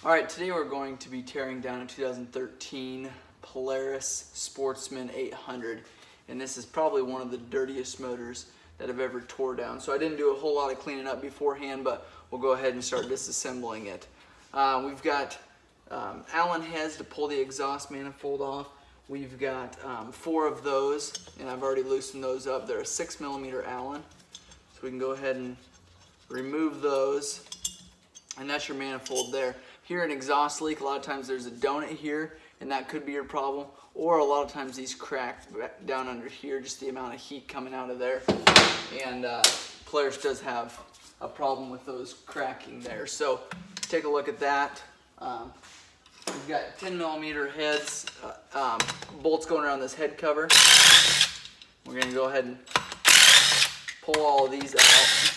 Alright, today we're going to be tearing down a 2013 Polaris Sportsman 800, and this is probably one of the dirtiest motors that I've ever tore down. So I didn't do a whole lot of cleaning up beforehand, but we'll go ahead and start disassembling it. We've got Allen heads to pull the exhaust manifold off. We've got 4 of those, and I've already loosened those up. They're a 6mm Allen, so we can go ahead and remove those, and that's your manifold there. Here, an exhaust leak, a lot of times there's a donut here, and that could be your problem, or a lot of times these crack down under here, just the amount of heat coming out of there. And Polaris does have a problem with those cracking there. So take a look at that. We've got 10mm heads, bolts going around this head cover. We're going to go ahead and pull all of these out.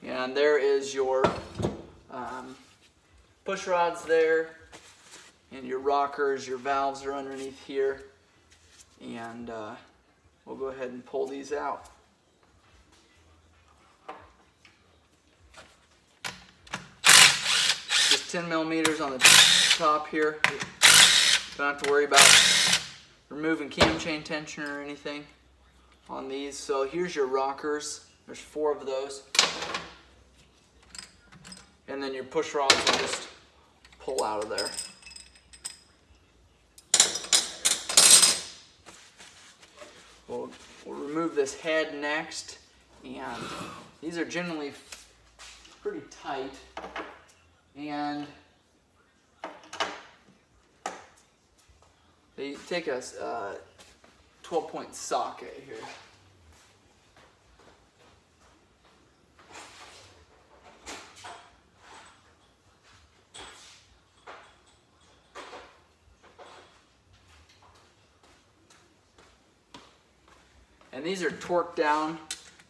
And there is your push rods there, and your rockers, your valves are underneath here, and we'll go ahead and pull these out. Just 10mm on the top here. Don't have to worry about removing cam chain tension or anything on these. So here's your rockers. There's 4 of those. And then your push rods will just pull out of there. We'll remove this head next, and these are generally pretty tight, and they take a 12-point socket here. And these are torqued down,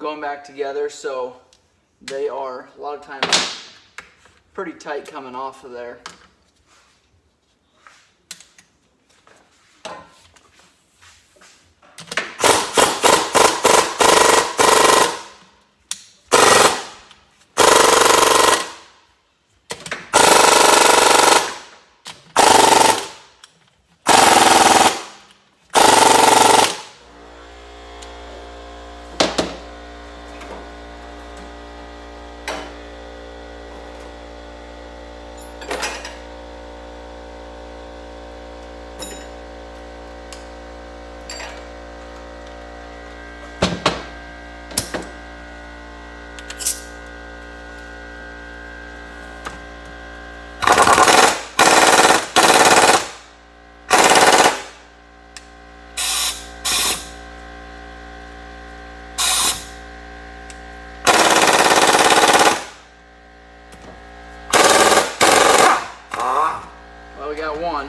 going back together, so they are a lot of times pretty tight coming off of there. Well, we got one.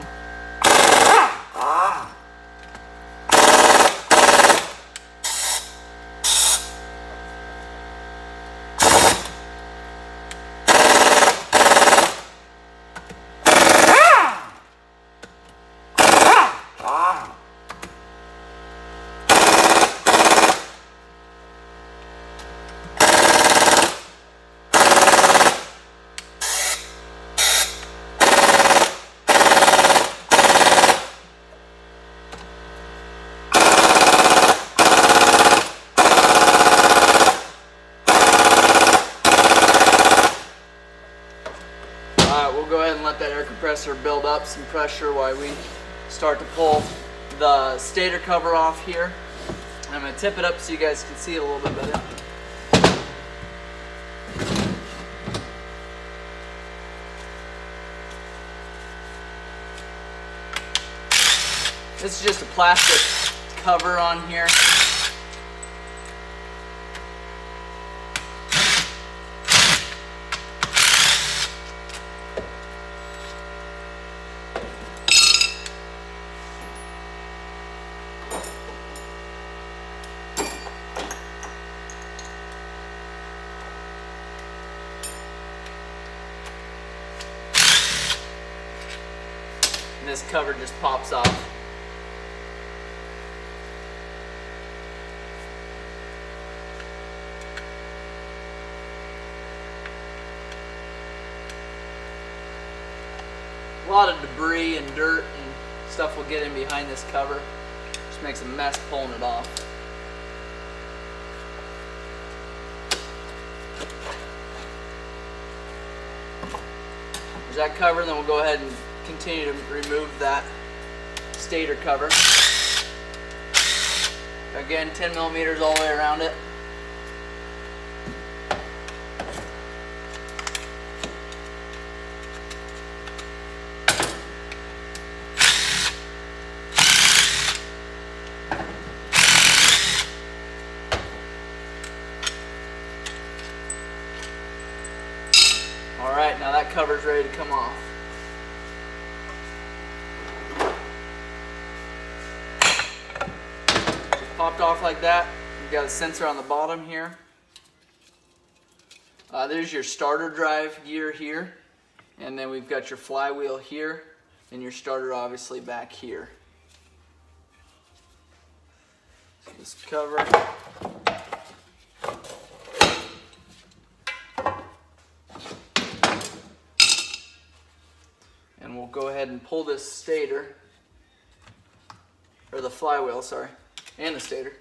We'll go ahead and let that air compressor build up some pressure while we start to pull the stator cover off here. I'm going to tip it up so you guys can see it a little bit better. This is just a plastic cover on here. and this cover just pops off. A lot of debris and dirt and stuff will get in behind this cover. Just makes a mess pulling it off. There's that cover, then we'll go ahead and continue to remove that stator cover. Again, 10 millimeters all the way around it. Alright, now that cover's ready to come off. Just popped off like that. You've got a sensor on the bottom here. There's your starter drive gear here. And then we've got your flywheel here. And your starter obviously back here. So this cover. And we'll go ahead and pull this stator, or the flywheel, sorry, and the stator.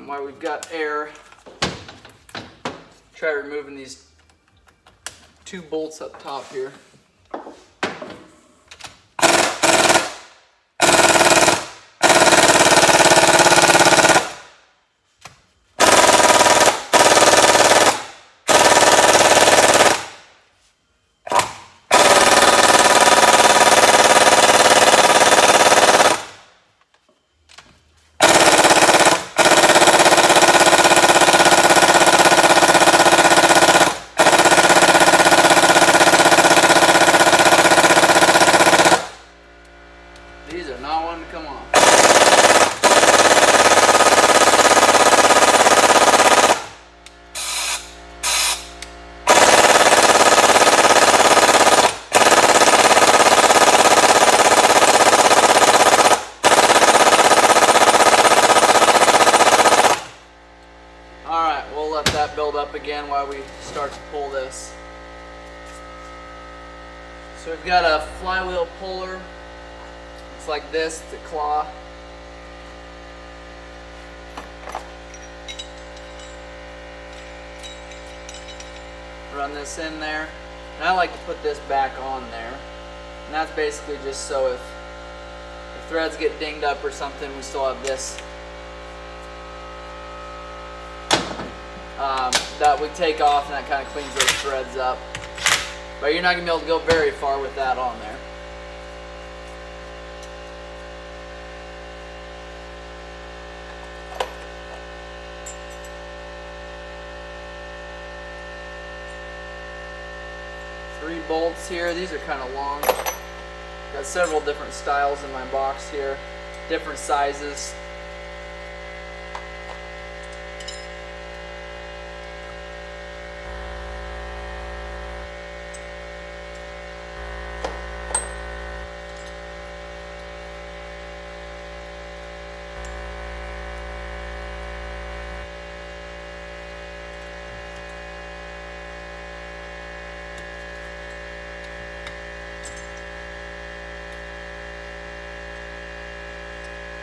While we've got air, try removing these two bolts up top here. These are not wanting to come off. Alright, we'll let that build up again while we start to pull this. So we've got a flywheel puller. It's like this, the claw. Run this in there. And I like to put this back on there. And that's basically just so if threads get dinged up or something, we still have this that we take off, and that kind of cleans those threads up. But you're not going to be able to go very far with that on there. Three bolts here. These are kind of long. Got several different styles in my box here, different sizes.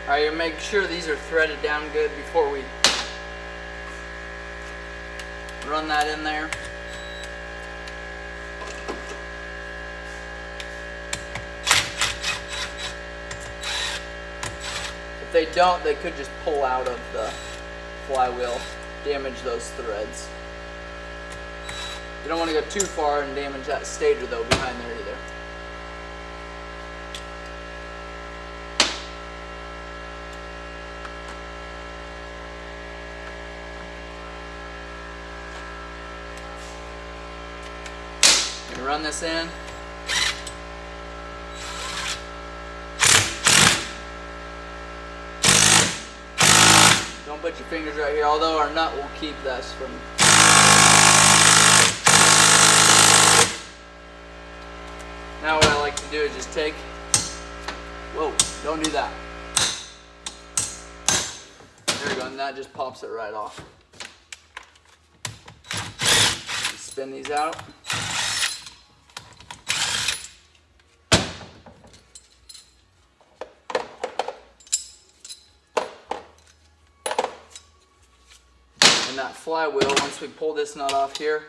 Alright, you make sure these are threaded down good before we run that in there. If they don't, they could just pull out of the flywheel, damage those threads. You don't want to go too far and damage that stator though behind there either. Run this in. Don't put your fingers right here, although our nut will keep this from... Now what I like to do is just take... Whoa, don't do that. There we go, and that just pops it right off. Spin these out. And that flywheel, once we pull this nut off here,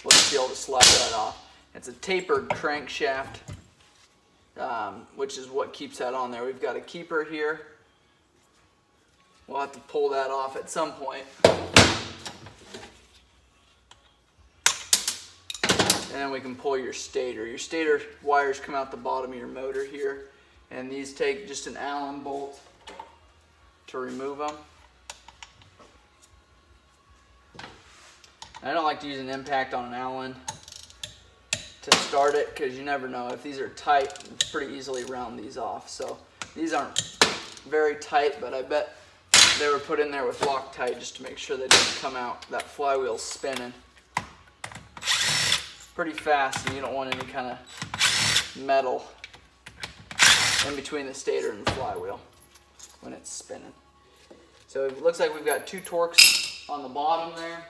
we'll just be able to slide that off. It's a tapered crankshaft, which is what keeps that on there. We've got a keeper here. We'll have to pull that off at some point. And then we can pull your stator. Your stator wires come out the bottom of your motor here, and these take just an Allen bolt to remove them. I don't like to use an impact on an Allen to start it because you never know. If these are tight, it's pretty easily round these off. So these aren't very tight, but I bet they were put in there with Loctite just to make sure they didn't come out. That flywheel's spinning pretty fast, and you don't want any kind of metal in between the stator and the flywheel when it's spinning. So it looks like we've got 2 torques on the bottom there.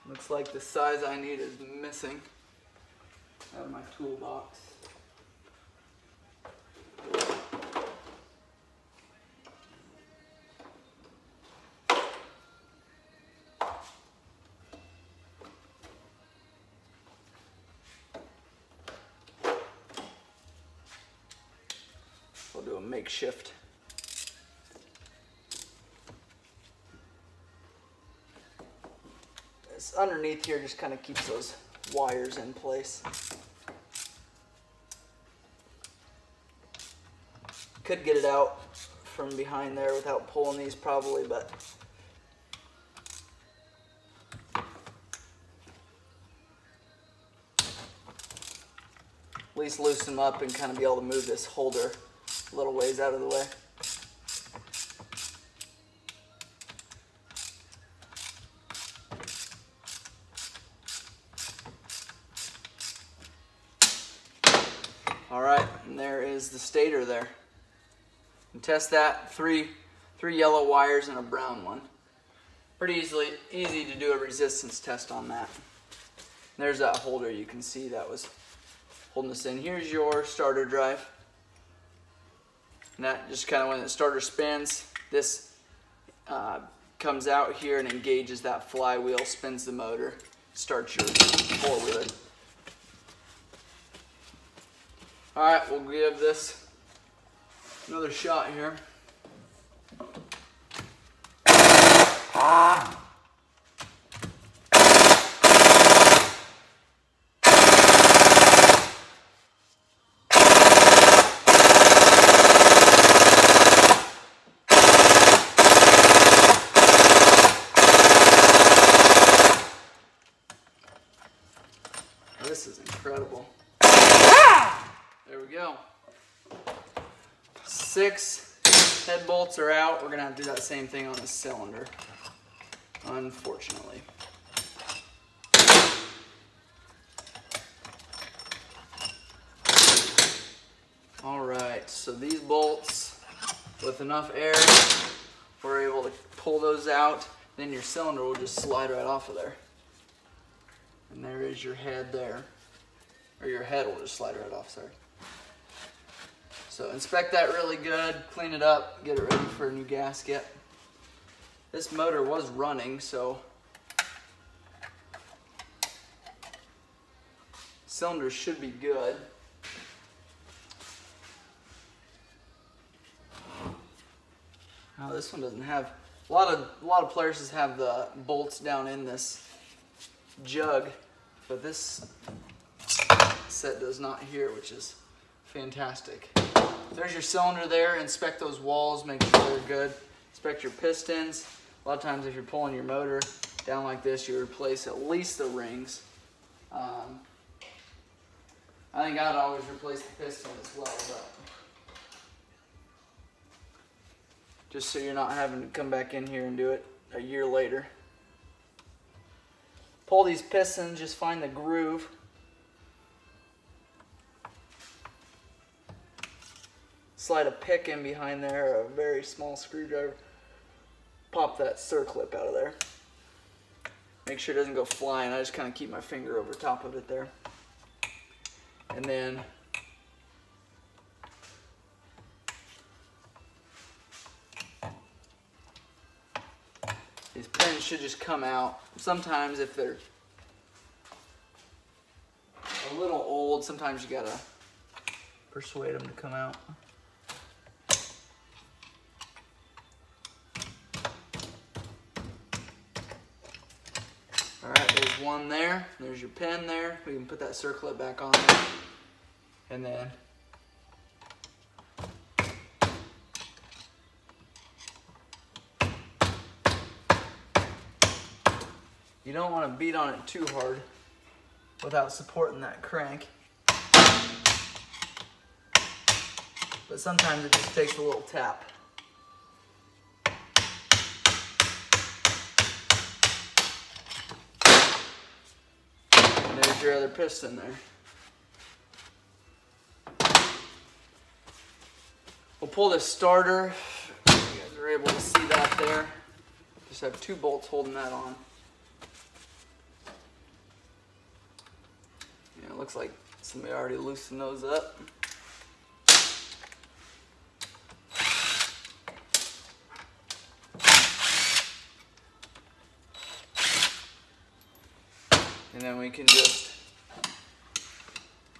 Looks like the size I need is missing out of my toolbox. We'll do a makeshift. This underneath here just kind of keeps those wires in place. Could get it out from behind there without pulling these probably, but at least loosen them up and kind of be able to move this holder a little ways out of the way. All right, and there is the stator there. And test that, three yellow wires and a brown one. Pretty easy to do a resistance test on that. And there's that holder you can see that was holding this in. Here's your starter drive. And that just kind of, when the starter spins, this comes out here and engages that flywheel, spins the motor, starts your four-wheeler. All right, we'll give this another shot here. This is incredible. There we go. 6 head bolts are out. We're gonna have to do that same thing on the cylinder, unfortunately. All right, so these bolts, with enough air, we're able to pull those out. Then your cylinder will just slide right off of there. And there is your head there. Or your head will just slide right off, sorry. So inspect that really good, clean it up, get it ready for a new gasket. This motor was running, so cylinder should be good. Now this one doesn't have, a lot of Polarises have the bolts down in this jug, but this set does not here, which is fantastic. There's your cylinder there. Inspect those walls, make sure they're good. Inspect your pistons. A lot of times if you're pulling your motor down like this, you replace at least the rings. I think I'd always replace the piston as well, but just so you're not having to come back in here and do it a year later. Pull these pistons, just find the groove. Slide a pick in behind there, or a very small screwdriver. Pop that circlip out of there. Make sure it doesn't go flying. I just kind of keep my finger over top of it there. And then these pins should just come out. Sometimes if they're a little old, sometimes you gotta persuade them to come out. Alright, there's one there. There's your pin there. We can put that circlet back on there. And then you don't want to beat on it too hard without supporting that crank. But sometimes it just takes a little tap. And there's your other piston there. We'll pull this starter. You guys are able to see that there. Just have 2 bolts holding that on. Yeah, it looks like somebody already loosened those up. And then we can just,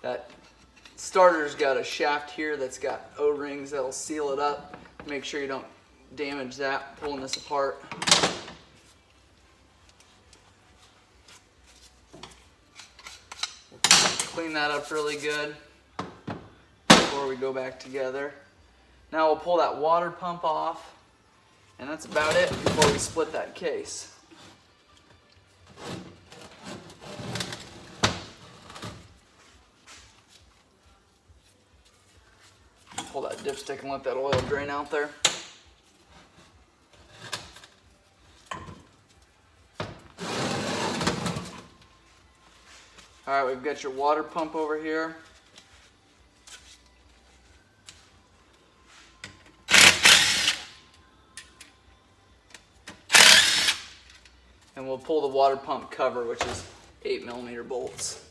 that starter's got a shaft here that's got O-rings that'll seal it up. Make sure you don't damage that pulling this apart. Clean that up really good before we go back together. Now we'll pull that water pump off, and that's about it before we split that case. Pull that dipstick and let that oil drain out there. All right, we've got your water pump over here. And we'll pull the water pump cover, which is 8mm bolts.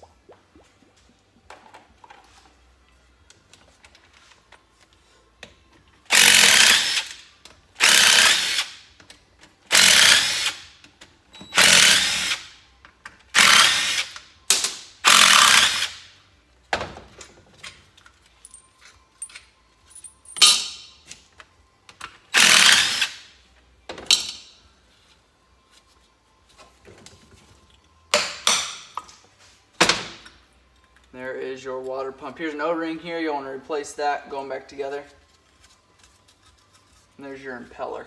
There is your water pump. Here's an O-ring here. You want to replace that going back together. And there's your impeller.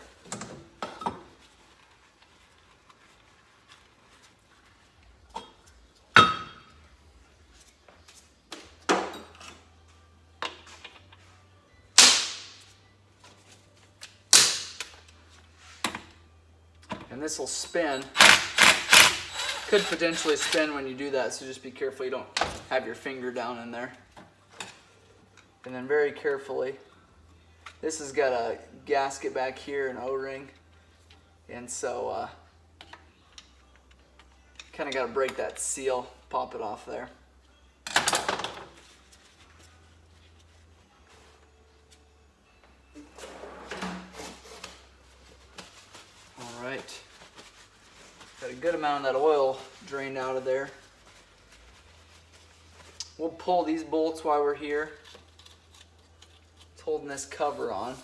And this will spin. Could potentially spin when you do that, so just be careful you don't have your finger down in there. And then very carefully, this has got a gasket back here, an O-ring, and so kind of got to break that seal, pop it off there. All right. Got a good amount of that oil drained out of there. We'll pull these bolts while we're here. It's holding this cover on.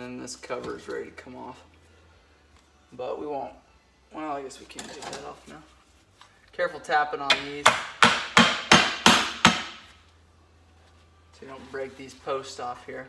then this cover is ready to come off. But we won't, well, I guess we can't take that off now. Careful tapping on these so you don't break these posts off here.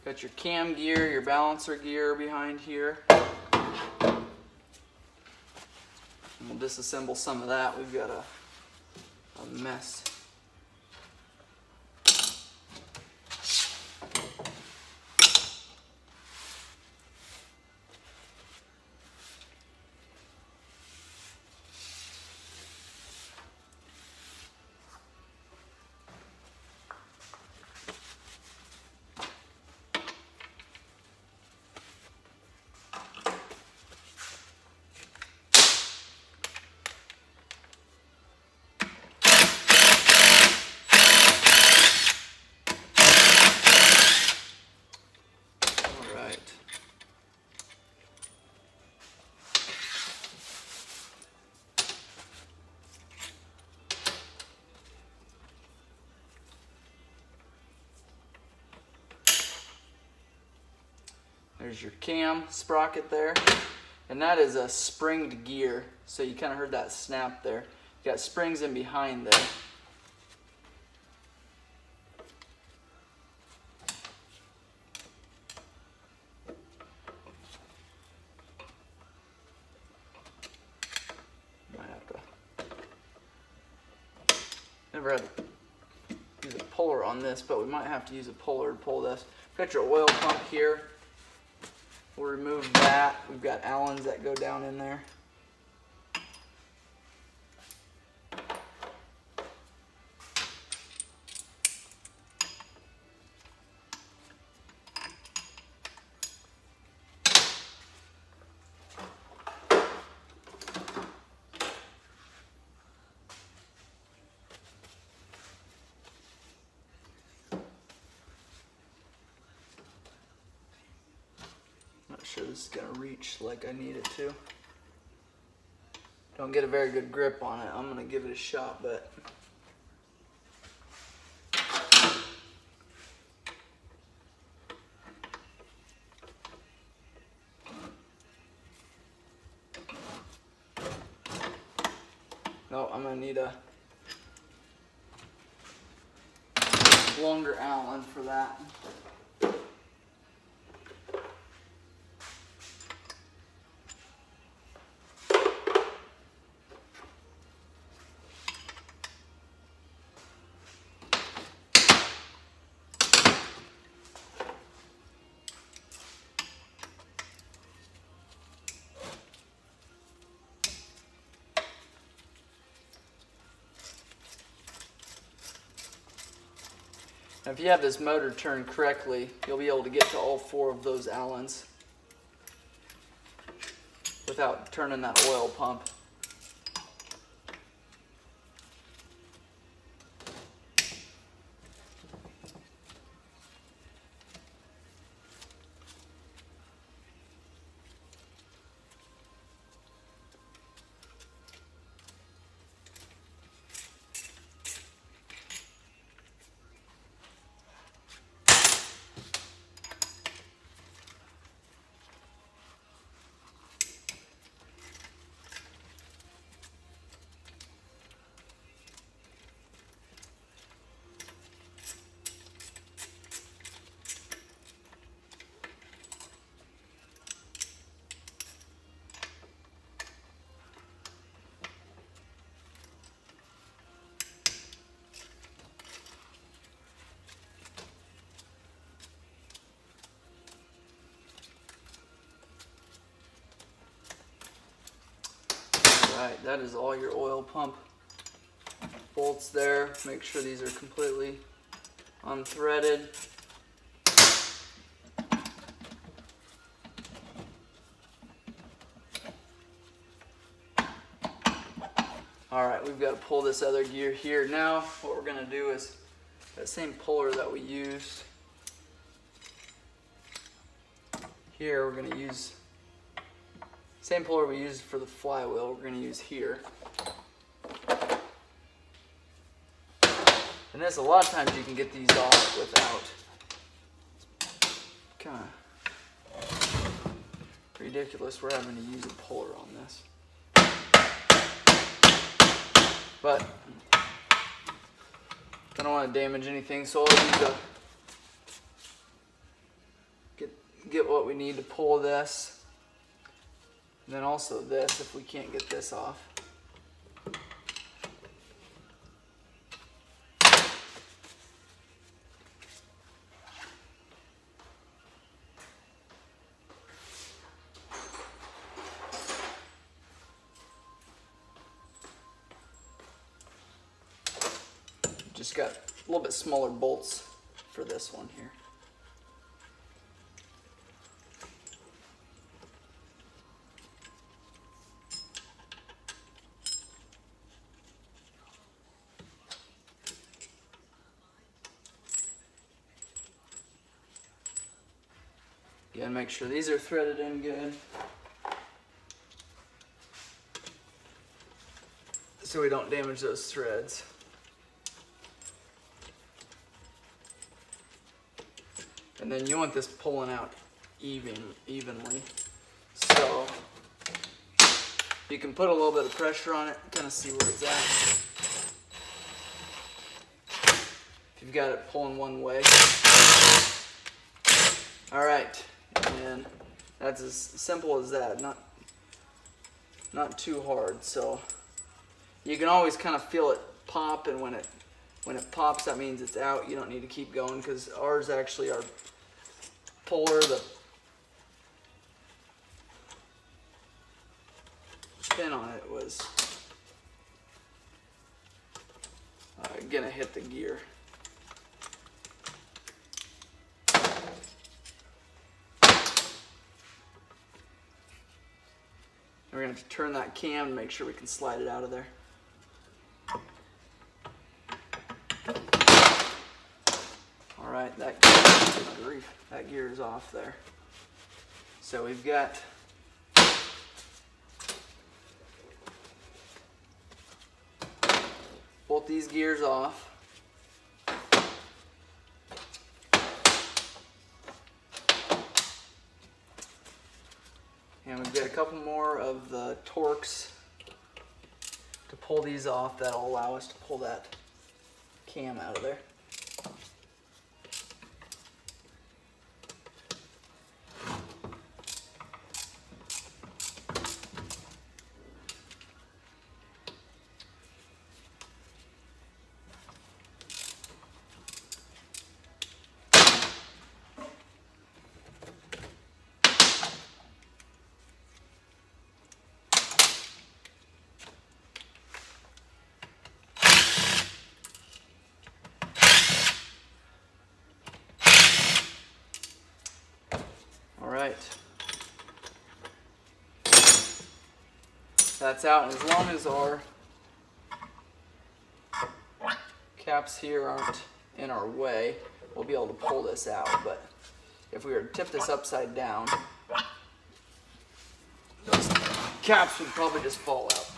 Got your cam gear, your balancer gear behind here. And we'll disassemble some of that. We've got a mess. There's your cam sprocket there, and that is a springed gear, so you kind of heard that snap there. You got springs in behind there. Might have to, never had to use a puller on this, but we might have to use a puller to pull this. Got your oil pump here. We'll remove that. We've got Allens that go down in there. Not sure this is going to reach like I need it to. Don't get a very good grip on it. I'm going to give it a shot, but no, I'm going to need a longer Allen for that. Now, if you have this motor turned correctly, you'll be able to get to all 4 of those Allens without turning that oil pump. Alright, that is all your oil pump bolts there. Make sure these are completely unthreaded. All right, we've got to pull this other gear here. Now what we're gonna do is that same puller that we used here, we're gonna use same puller we used for the flywheel, we're gonna use here. And this, a lot of times you can get these off without, kind of ridiculous we're having to use a puller on this. But I don't want to damage anything, so I'll use get what we need to pull this. And then also this, if we can't get this off. Just got a little bit smaller bolts for this one here. Again, make sure these are threaded in good, so we don't damage those threads. And then you want this pulling out evenly. So you can put a little bit of pressure on it, kind of see where it's at. If you've got it pulling one way. All right, and that's as simple as that, not too hard. So you can always kind of feel it pop, and when it pops, that means it's out. You don't need to keep going, because ours actually, our puller, the pin on it was gonna hit the gear. We're gonna have to turn that cam to make sure we can slide it out of there. All right, that gear is off there. So we've got both these gears off. And we've got a couple more of the Torx to pull these off that'll allow us to pull that cam out of there. Right, that's out, and as long as our caps here aren't in our way, we'll be able to pull this out. But if we were to tip this upside down, those caps would probably just fall out.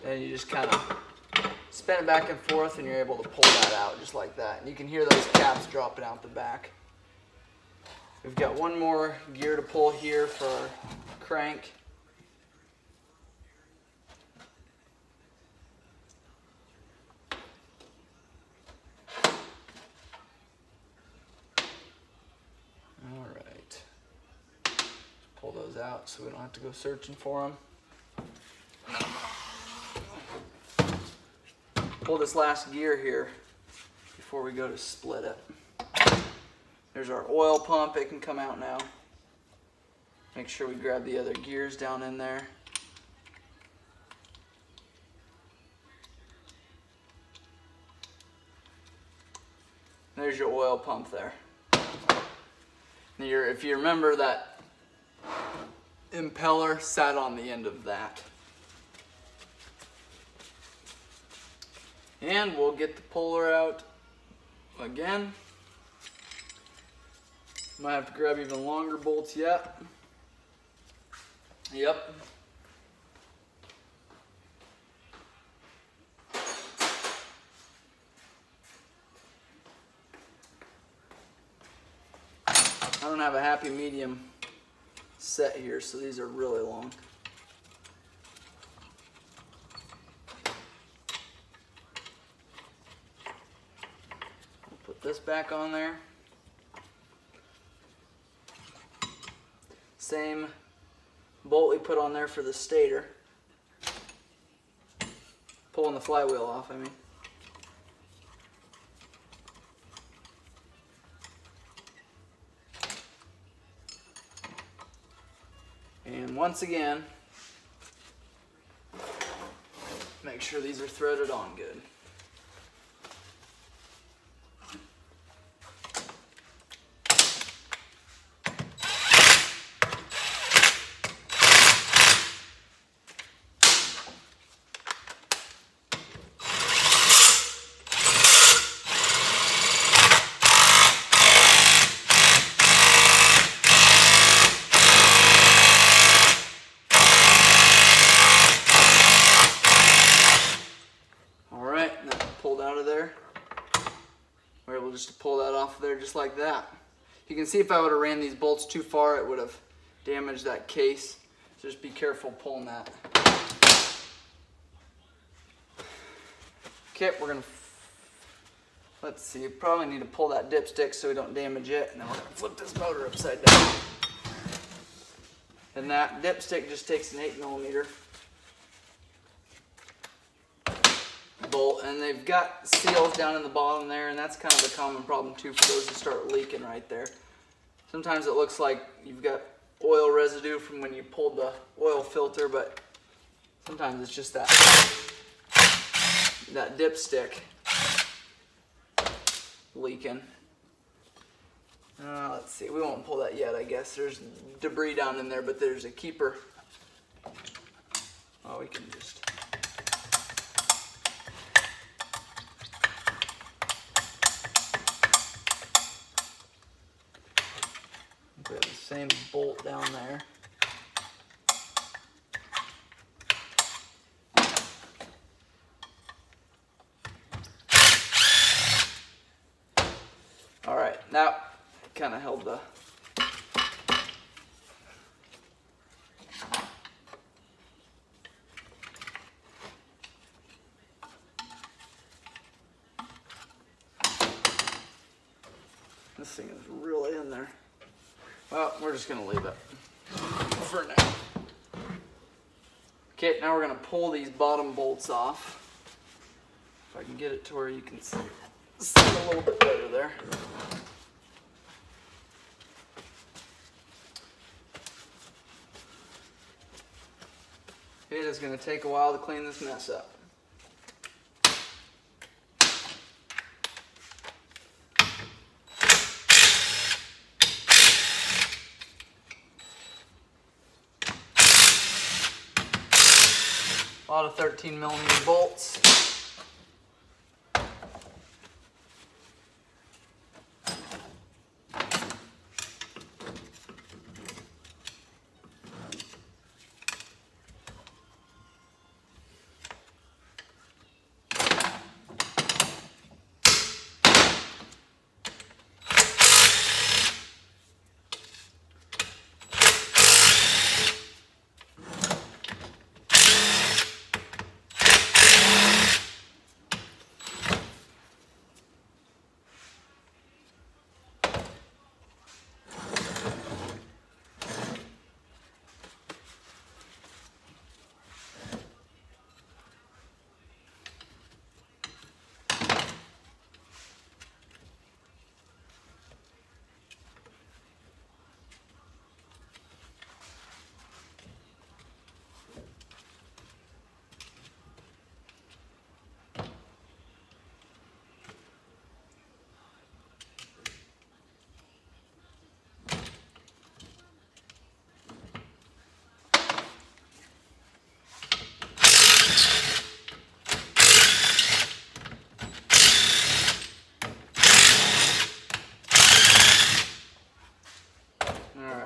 And you just kind of spin it back and forth, and you're able to pull that out just like that. And you can hear those caps dropping out the back. We've got one more gear to pull here for our crank. All right. Pull those out so we don't have to go searching for them. Pull this last gear here before we go to split it. There's our oil pump. It can come out now. Make sure we grab the other gears down in there. There's your oil pump there. If you remember that, impeller sat on the end of that. And we'll get the puller out again. Might have to grab even longer bolts yet. Yep. I don't have a happy medium set here, so these are really long. I'll put this back on there. Same bolt we put on there for the stator. Pulling the flywheel off, I mean. And once again, make sure these are threaded on good. We're able just to pull that off of there just like that. You can see if I would have ran these bolts too far, it would have damaged that case. So just be careful pulling that. Okay, we're gonna, let's see, probably need to pull that dipstick so we don't damage it, and then we're gonna flip this motor upside down. And that dipstick just takes an 8mm bolt, and they've got seals down in the bottom there, and that's kind of a common problem too for those that start leaking right there. Sometimes it looks like you've got oil residue from when you pulled the oil filter, but sometimes it's just that dipstick leaking. Let's see, we won't pull that yet, I guess. There's debris down in there, but there's a keeper. Oh, we can just... We have the same bolt down there. All right, now kind of held the this thing is really in there. Well, we're just going to leave it for now. Okay, now we're going to pull these bottom bolts off. If I can get it to where you can see a little bit better there. It is going to take a while to clean this mess up. A lot of 13mm bolts.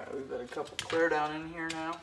Alright, we've got a couple clear down in here now.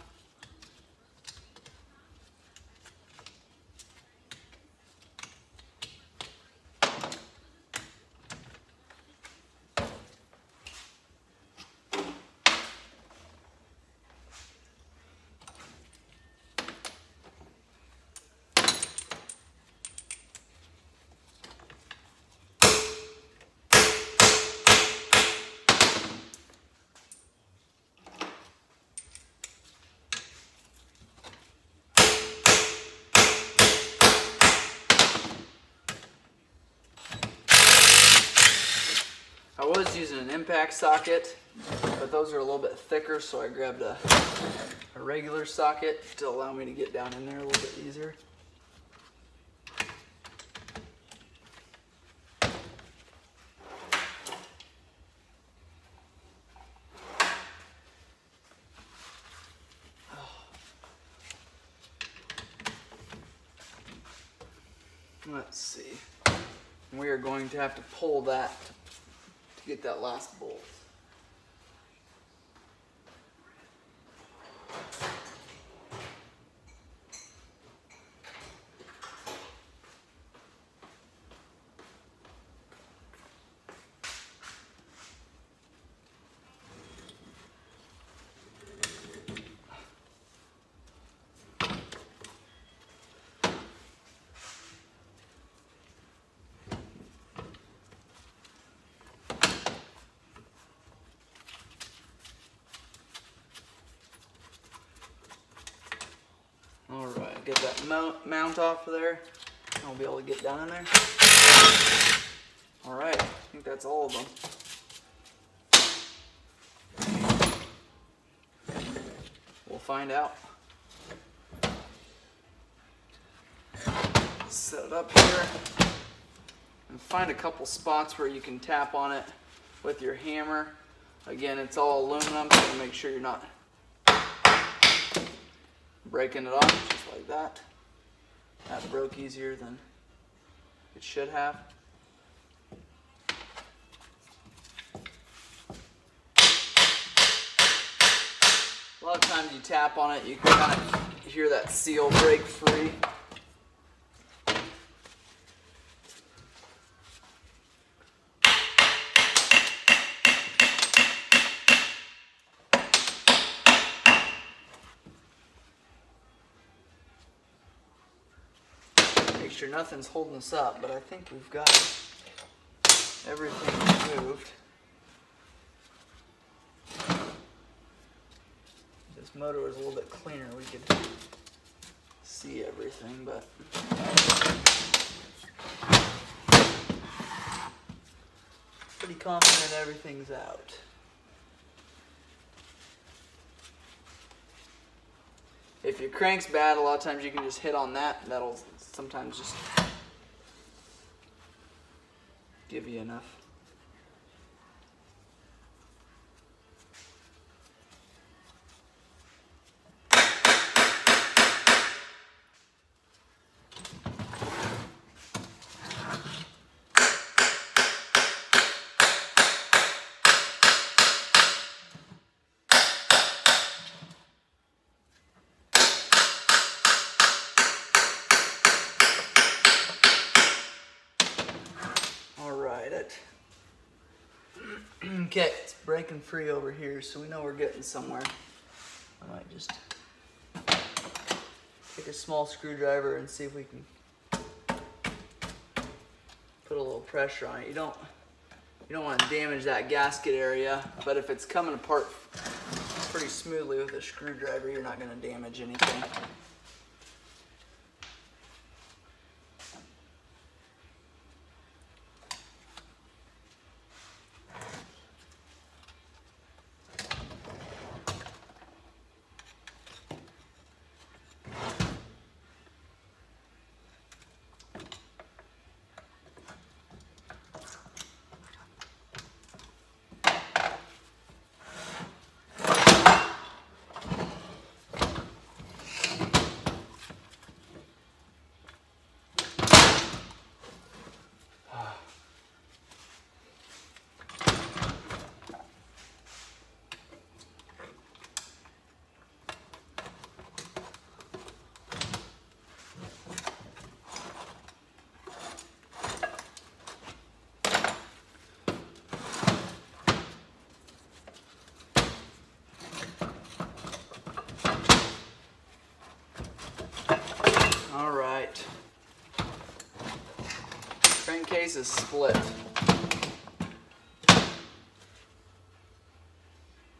I was using an impact socket, but those are a little bit thicker, so I grabbed a regular socket to allow me to get down in there a little bit easier. Let's see. We are going to have to pull that to get that last bolt. Alright, get that mount off of there. I'll be able to get down in there. Alright, I think that's all of them. We'll find out. Set it up here and find a couple spots where you can tap on it with your hammer. Again, it's all aluminum, so make sure you're not breaking it off just like that. That broke easier than it should have. A lot of times you tap on it, you can kind of hear that seal break free. Make sure nothing's holding us up, but I think we've got everything removed. If this motor was a little bit cleaner, we could see everything, but pretty confident everything's out. If your crank's bad, a lot of times you can just hit on that. That'll sometimes just give you enough. Okay, it's breaking free over here, so we know we're getting somewhere. I might just take a small screwdriver and see if we can put a little pressure on it. You don't want to damage that gasket area, but if it's coming apart pretty smoothly with a screwdriver, you're not going to damage anything. case is split.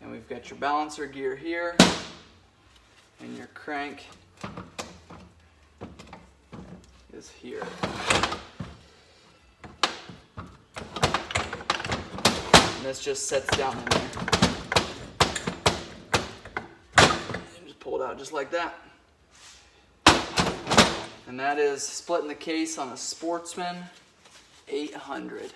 And we've got your balancer gear here, and your crank is here. And this just sets down in there. And just pull it out just like that. And that is splitting the case on a Sportsman 800.